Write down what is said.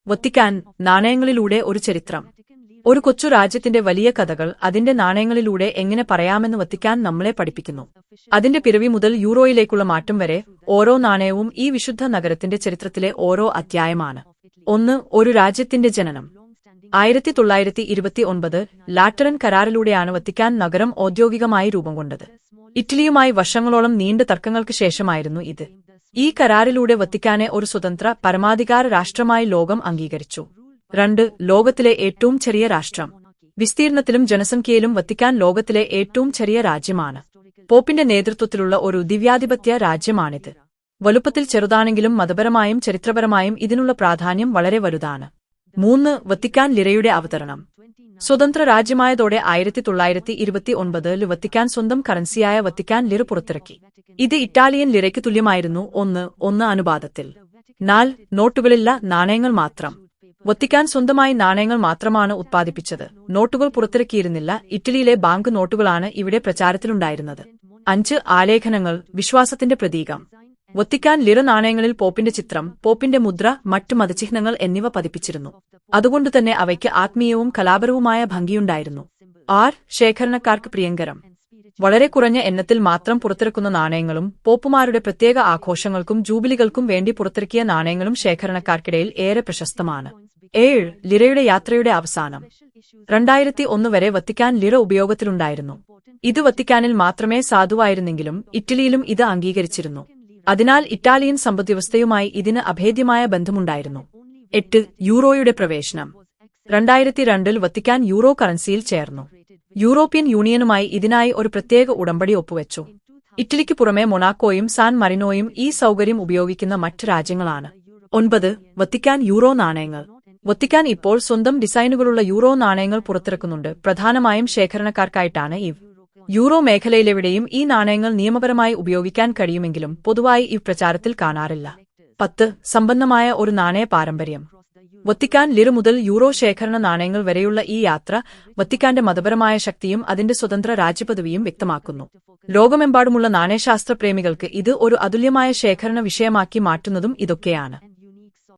Vatican നാണയങ്ങളിലൂടെ ഒരു ചരിത്രം. ഒരു കൊച്ചു രാജ്യത്തിന്റെ വലിയ കഥകൾ അതിന്റെ നാണയങ്ങളിലൂടെ എങ്ങനെ പറയാമെന്ന് വത്തിക്കാൻ നമ്മളെ പഠിപ്പിക്കുന്നു. അതിന്റെ പിറവി മുതൽ യൂറോയിലേക്കുള്ള മാറ്റം വരെ ഓരോ നാണയവും ഈ വിശുദ്ധ നഗരത്തിന്റെ ചരിത്രത്തിലെ ഓരോ അധ്യായമാണ്. 1. ഒരു രാജ്യത്തിന്റെ ജനനം. 1929 ലാറ്ററൻ കരാറിലൂടെയാണ് വത്തിക്കാൻ നഗരം ഔദ്യോഗികമായി രൂപം കൊണ്ടത്. ഇറ്റലിയുമായി വർഷങ്ങളോളം നീണ്ട തർക്കങ്ങൾക്ക് ശേഷമായിരുന്നു ഇത്. ഈ കരാറിലൂടെ വത്തിക്കാനെ ഒരു സ്വതന്ത്ര പരമാധികാര രാഷ്ട്രമായി ലോകം അംഗീകരിച്ചു. 2. ലോകത്തിലെ ഏറ്റവും ചെറിയ രാഷ്ട്രം. വിസ്തീർണത്തിലും ജനസംഖ്യയിലും വത്തിക്കാൻ ലോകത്തിലെ ഏറ്റവും ചെറിയ രാജ്യമാണ്. പോപ്പിന്റെ നേതൃത്വത്തിലുള്ള ഒരു ദിവ്യാധിപത്യ രാജ്യമാണിത്. വലുപ്പത്തിൽ ചെറുതാണെങ്കിലും മതപരമായും ചരിത്രപരമായും ഇതിനുള്ള പ്രാധാന്യം വളരെ വലുതാണ്. 3. വത്തിക്കാൻ ലിറയുടെ അവതരണം. സ്വതന്ത്ര രാജ്യമായതോടെ 1929 വത്തിക്കാൻ സ്വന്തം കറൻസിയായ വത്തിക്കാൻ ലിറ പുറത്തിറക്കി. ഇത് ഇറ്റാലിയൻ ലിറയ്ക്ക് തുല്യമായിരുന്നു. 1:1 അനുപാതത്തിൽ. 4. നോട്ടുകളില്ല, നാണയങ്ങൾ മാത്രം. വത്തിക്കാൻ സ്വന്തമായി നാണയങ്ങൾ മാത്രമാണ് ഉത്പാദിപ്പിച്ചത്. നോട്ടുകൾ പുറത്തിറക്കിയിരുന്നില്ല. ഇറ്റലിയിലെ ബാങ്ക് നോട്ടുകളാണ് ഇവിടെ പ്രചാരത്തിലുണ്ടായിരുന്നത്. 5. ആലേഖനങ്ങൾ, വിശ്വാസത്തിന്റെ പ്രതീകം. വത്തിക്കാൻ ലിറ നാണയങ്ങളിൽ പോപ്പിന്റെ ചിത്രം, പോപ്പിന്റെ മുദ്ര, മറ്റു മതചിഹ്നങ്ങൾ എന്നിവ പതിപ്പിച്ചിരുന്നു. അതുകൊണ്ടുതന്നെ അവയ്ക്ക് ആത്മീയവും കലാപരവുമായ ഭംഗിയുണ്ടായിരുന്നു. 6. ശേഖരണക്കാർക്ക് പ്രിയങ്കരം. വളരെ കുറഞ്ഞ എണ്ണത്തിൽ മാത്രം പുറത്തിറക്കുന്ന നാണയങ്ങളും പോപ്പുമാരുടെ പ്രത്യേക ആഘോഷങ്ങൾക്കും ജൂബിലികൾക്കും വേണ്ടി പുറത്തിറക്കിയ നാണയങ്ങളും ശേഖരണക്കാർക്കിടയിൽ ഏറെ പ്രശസ്തമാണ്. 7. ലിറയുടെ യാത്രയുടെ അവസാനം. 2001 വരെ വത്തിക്കാൻ ലിറ ഉപയോഗത്തിലുണ്ടായിരുന്നു. ഇത് വത്തിക്കാനിൽ മാത്രമേ സാധുവായിരുന്നെങ്കിലും ഇറ്റലിയിലും ഇത് അംഗീകരിച്ചിരുന്നു. അതിനാൽ ഇറ്റാലിയൻ സമ്പദ്വ്യവസ്ഥയുമായി ഇതിന് അഭേദ്യമായ ബന്ധമുണ്ടായിരുന്നു. 8. യൂറോയുടെ പ്രവേശനം. 2002 വത്തിക്കാൻ യൂറോ കറൻസിയിൽ ചേർന്നു. യൂറോപ്യൻ യൂണിയനുമായി ഇതിനായി ഒരു പ്രത്യേക ഉടമ്പടി ഒപ്പുവെച്ചു. ഇറ്റലിക്ക് പുറമെ മൊണാക്കോയും സാൻ മറിനോയും ഈ സൗകര്യം ഉപയോഗിക്കുന്ന മറ്റ് രാജ്യങ്ങളാണ്. 9. വത്തിക്കാൻ യൂറോ നാണയങ്ങൾ. വത്തിക്കാൻ ഇപ്പോൾ സ്വന്തം ഡിസൈനുകളുള്ള യൂറോ നാണയങ്ങൾ പുറത്തിറക്കുന്നുണ്ട്. പ്രധാനമായും ശേഖരണക്കാർക്കായിട്ടാണ് ഇവ. യൂറോ മേഖലയിലെവിടെയും ഈ നാണയങ്ങൾ നിയമപരമായി ഉപയോഗിക്കാൻ കഴിയുമെങ്കിലും പൊതുവായി ഇവ പ്രചാരത്തിൽ കാണാറില്ല. 10. സമ്പന്നമായ ഒരു നാണയ പാരമ്പര്യം. വത്തിക്കാൻ ലിറ മുതൽ യൂറോ ശേഖരണ നാണയങ്ങൾ വരെയുള്ള ഈ യാത്ര വത്തിക്കാന്റെ മതപരമായ ശക്തിയും അതിന്റെ സ്വതന്ത്ര രാജ്യപദവിയും വ്യക്തമാക്കുന്നു. ലോകമെമ്പാടുമുള്ള നാണയശാസ്ത്ര പ്രേമികൾക്ക് ഇത് ഒരു അതുല്യമായ ശേഖരണ വിഷയമാക്കി മാറ്റുന്നതും ഇതൊക്കെയാണ്.